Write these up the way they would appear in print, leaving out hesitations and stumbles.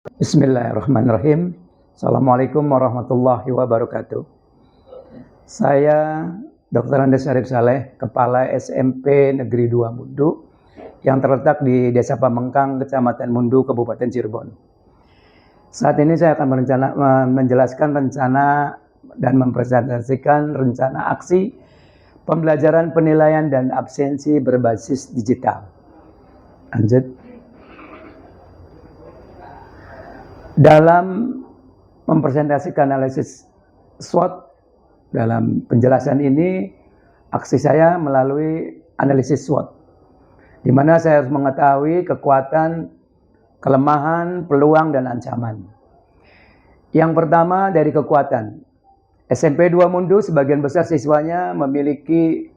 Bismillahirrahmanirrahim. Assalamualaikum warahmatullahi wabarakatuh. Saya Dr. Andes Syarif Saleh, Kepala SMP Negeri 2 Mundu yang terletak di Desa Pamengkang, Kecamatan Mundu, Kabupaten Cirebon. Saat ini saya akan menjelaskan rencana dan mempresentasikan rencana aksi pembelajaran penilaian dan absensi berbasis digital. Lanjut. Dalam mempresentasikan analisis SWOT, dalam penjelasan ini aksi saya melalui analisis SWOT, di mana saya harus mengetahui kekuatan, kelemahan, peluang, dan ancaman. Yang pertama dari kekuatan, SMP 2 Mundu sebagian besar siswanya memiliki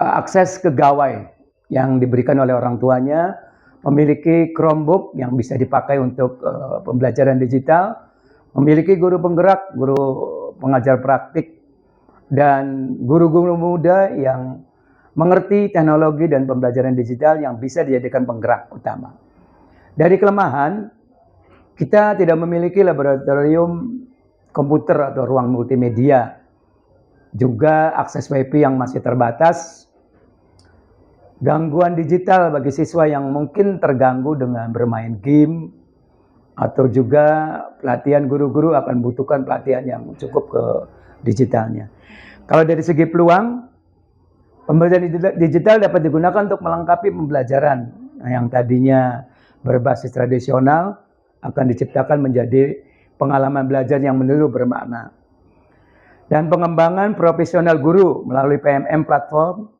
akses ke gawai yang diberikan oleh orang tuanya, memiliki Chromebook yang bisa dipakai untuk pembelajaran digital, memiliki guru penggerak, guru pengajar praktik, dan guru-guru muda yang mengerti teknologi dan pembelajaran digital yang bisa dijadikan penggerak utama. Dari kelemahan, kita tidak memiliki laboratorium komputer atau ruang multimedia, juga akses WiFi yang masih terbatas, gangguan digital bagi siswa yang mungkin terganggu dengan bermain game, atau juga pelatihan guru-guru akan membutuhkan pelatihan yang cukup ke digitalnya. Kalau dari segi peluang, pembelajaran digital dapat digunakan untuk melengkapi pembelajaran yang tadinya berbasis tradisional, akan diciptakan menjadi pengalaman belajar yang menurut bermakna. Dan pengembangan profesional guru melalui PMM platform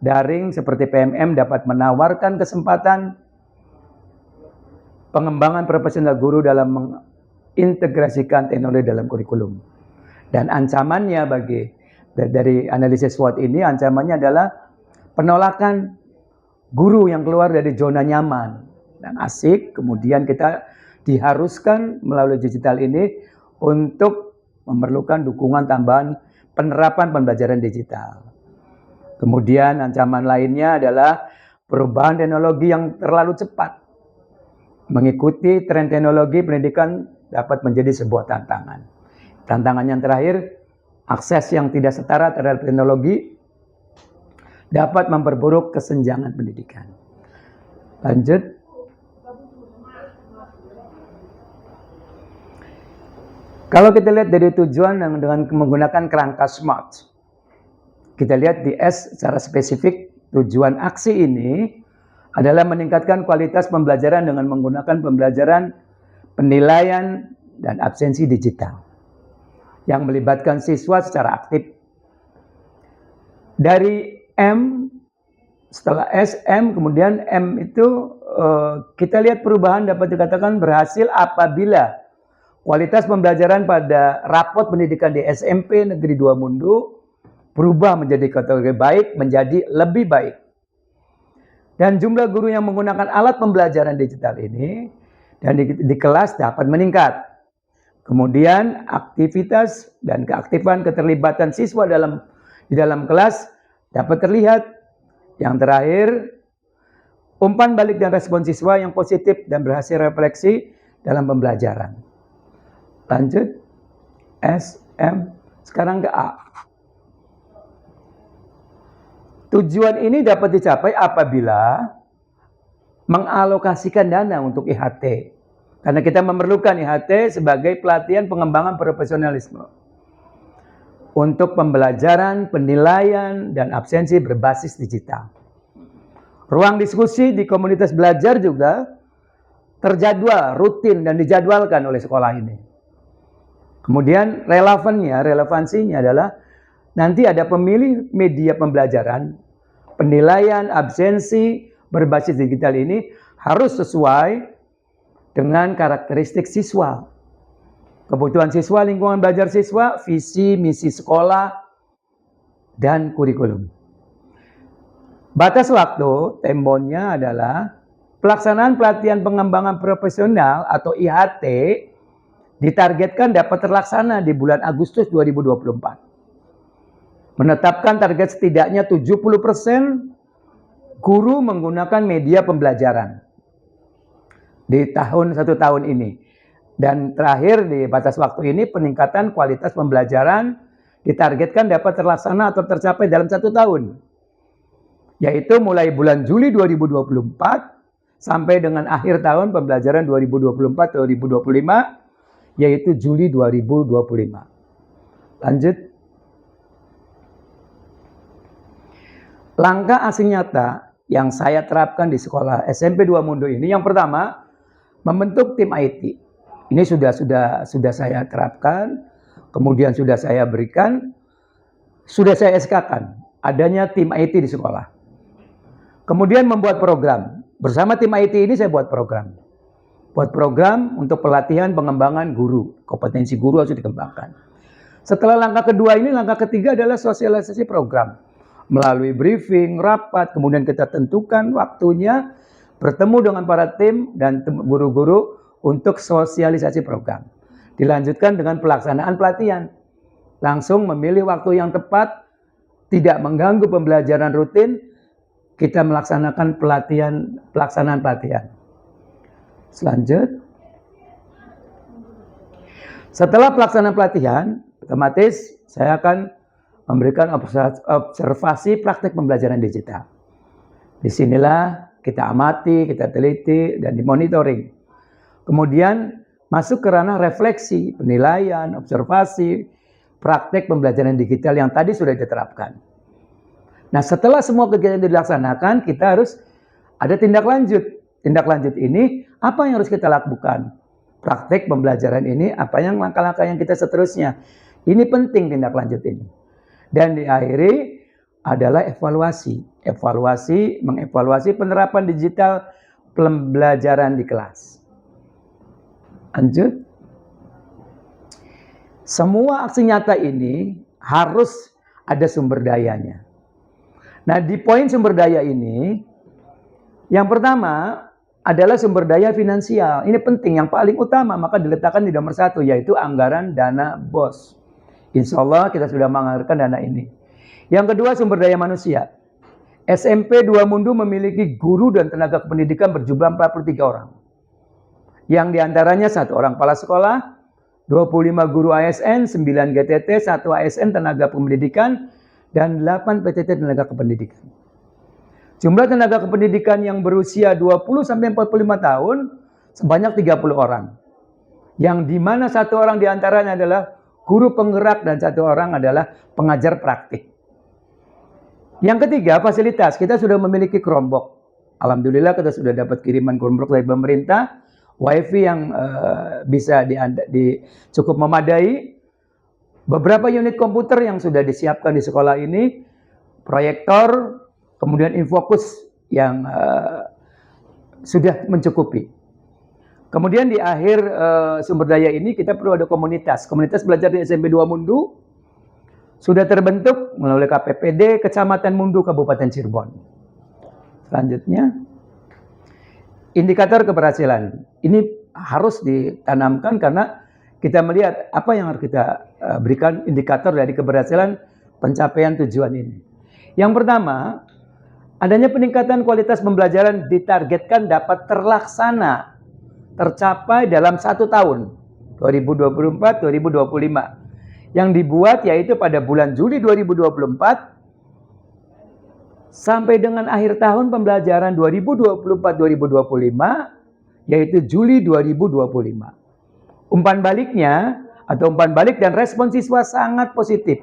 daring seperti PMM dapat menawarkan kesempatan pengembangan profesional guru dalam mengintegrasikan teknologi dalam kurikulum. Dan ancamannya dari analisis SWOT ini, ancamannya adalah penolakan guru yang keluar dari zona nyaman dan asik. Kemudian kita diharuskan melalui digital ini untuk memerlukan dukungan tambahan penerapan pembelajaran digital. Kemudian ancaman lainnya adalah perubahan teknologi yang terlalu cepat. Mengikuti tren teknologi pendidikan dapat menjadi sebuah tantangan. Tantangan yang terakhir, akses yang tidak setara terhadap teknologi dapat memperburuk kesenjangan pendidikan. Lanjut. Kalau kita lihat dari tujuan dengan menggunakan kerangka SMART, kita lihat di S secara spesifik, tujuan aksi ini adalah meningkatkan kualitas pembelajaran dengan menggunakan pembelajaran, penilaian, dan absensi digital yang melibatkan siswa secara aktif. Dari M, setelah S, M, kemudian M itu kita lihat perubahan dapat dikatakan berhasil apabila kualitas pembelajaran pada rapot pendidikan di SMP Negeri 2 Mundu berubah menjadi kategori baik menjadi lebih baik. Dan jumlah guru yang menggunakan alat pembelajaran digital ini dan di kelas dapat meningkat. Kemudian aktivitas dan keaktifan keterlibatan siswa di dalam kelas dapat terlihat. Yang terakhir, umpan balik dan respon siswa yang positif dan berhasil refleksi dalam pembelajaran. Lanjut, S, M, sekarang ke A. Tujuan ini dapat dicapai apabila mengalokasikan dana untuk IHT. Karena kita memerlukan IHT sebagai pelatihan pengembangan profesionalisme untuk pembelajaran, penilaian, dan absensi berbasis digital. Ruang diskusi di komunitas belajar juga terjadwal, rutin, dan dijadwalkan oleh sekolah ini. Kemudian relevansinya adalah nanti ada pemilih media pembelajaran, penilaian, absensi berbasis digital ini harus sesuai dengan karakteristik siswa, kebutuhan siswa, lingkungan belajar siswa, visi, misi sekolah, dan kurikulum. Batas waktu, tembonya adalah pelaksanaan pelatihan pengembangan profesional atau IHT ditargetkan dapat terlaksana di bulan Agustus 2024. Menetapkan target setidaknya 70% guru menggunakan media pembelajaran. di satu tahun ini. Dan terakhir di batas waktu ini peningkatan kualitas pembelajaran ditargetkan dapat terlaksana atau tercapai dalam 1 tahun. Yaitu mulai bulan Juli 2024 sampai dengan akhir tahun pembelajaran 2024-2025 yaitu Juli 2025. Lanjut. Langkah aksi nyata yang saya terapkan di sekolah SMP 2 Mundo ini, yang pertama, membentuk tim IT. Ini sudah saya terapkan, kemudian sudah saya berikan, sudah saya SK-kan adanya tim IT di sekolah. Kemudian membuat program. Bersama tim IT ini saya buat program. Buat program untuk pelatihan pengembangan guru. Kompetensi guru harus dikembangkan. Setelah langkah kedua ini, langkah ketiga adalah sosialisasi program. Melalui briefing, rapat, kemudian kita tentukan waktunya bertemu dengan para tim dan guru-guru untuk sosialisasi program. Dilanjutkan dengan pelaksanaan pelatihan. Langsung memilih waktu yang tepat, tidak mengganggu pembelajaran rutin, kita melaksanakan pelaksanaan pelatihan. Selanjutnya, setelah pelaksanaan pelatihan, otomatis saya akan memberikan observasi praktek pembelajaran digital. Disinilah kita amati, kita teliti, dan dimonitoring. Kemudian masuk ke ranah refleksi, penilaian, observasi, praktek pembelajaran digital yang tadi sudah diterapkan. Nah, setelah semua kegiatan dilaksanakan, kita harus ada tindak lanjut. Tindak lanjut ini, apa yang harus kita lakukan? Praktek pembelajaran ini, apa yang langkah-langkah yang kita seterusnya? Ini penting tindak lanjut ini. Dan diakhiri adalah evaluasi. Mengevaluasi penerapan digital pembelajaran di kelas. Lanjut. Semua aksi nyata ini harus ada sumber dayanya. Nah, di poin sumber daya ini, yang pertama adalah sumber daya finansial. Ini penting, yang paling utama, maka diletakkan di nomor 1, yaitu anggaran dana BOS. Insya Allah kita sudah menganggarkan dana ini. Yang kedua, sumber daya manusia. SMP 2 Mundo memiliki guru dan tenaga kependidikan berjumlah 43 orang. Yang diantaranya 1 orang kepala sekolah, 25 guru ASN, 9 GTT, 1 ASN tenaga pendidikan, dan 8 PTT tenaga kependidikan. Jumlah tenaga kependidikan yang berusia 20-45 tahun sebanyak 30 orang. Yang dimana 1 orang diantaranya adalah guru penggerak dan 1 orang adalah pengajar praktik. Yang ketiga, fasilitas. Kita sudah memiliki Chromebook. Alhamdulillah kita sudah dapat kiriman Chromebook dari pemerintah. Wifi yang bisa cukup memadai. Beberapa unit komputer yang sudah disiapkan di sekolah ini. Proyektor, kemudian infokus yang sudah mencukupi. Kemudian di akhir sumber daya ini kita perlu ada komunitas. Komunitas belajar di SMP 2 Mundo sudah terbentuk melalui KPPD Kecamatan Mundo Kabupaten Cirebon. Selanjutnya, indikator keberhasilan. Ini harus ditanamkan karena kita melihat apa yang harus kita berikan indikator dari keberhasilan pencapaian tujuan ini. Yang pertama, adanya peningkatan kualitas pembelajaran ditargetkan dapat tercapai dalam 1 tahun 2024-2025 yang dibuat yaitu pada bulan Juli 2024 sampai dengan akhir tahun pembelajaran 2024-2025 yaitu Juli 2025. Umpan balik dan respon siswa sangat positif.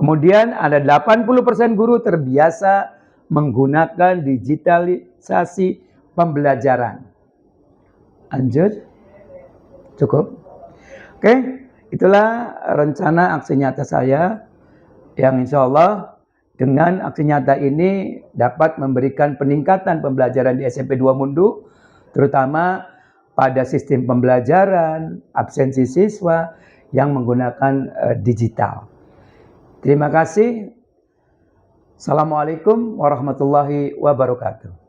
Kemudian ada 80% guru terbiasa menggunakan digitalisasi pembelajaran. Lanjut. Cukup. Oke, itulah rencana aksi nyata saya yang insya Allah dengan aksi nyata ini dapat memberikan peningkatan pembelajaran di SMP 2 Mundo, terutama pada sistem pembelajaran, absensi siswa yang menggunakan digital. Terima kasih. Assalamualaikum warahmatullahi wabarakatuh.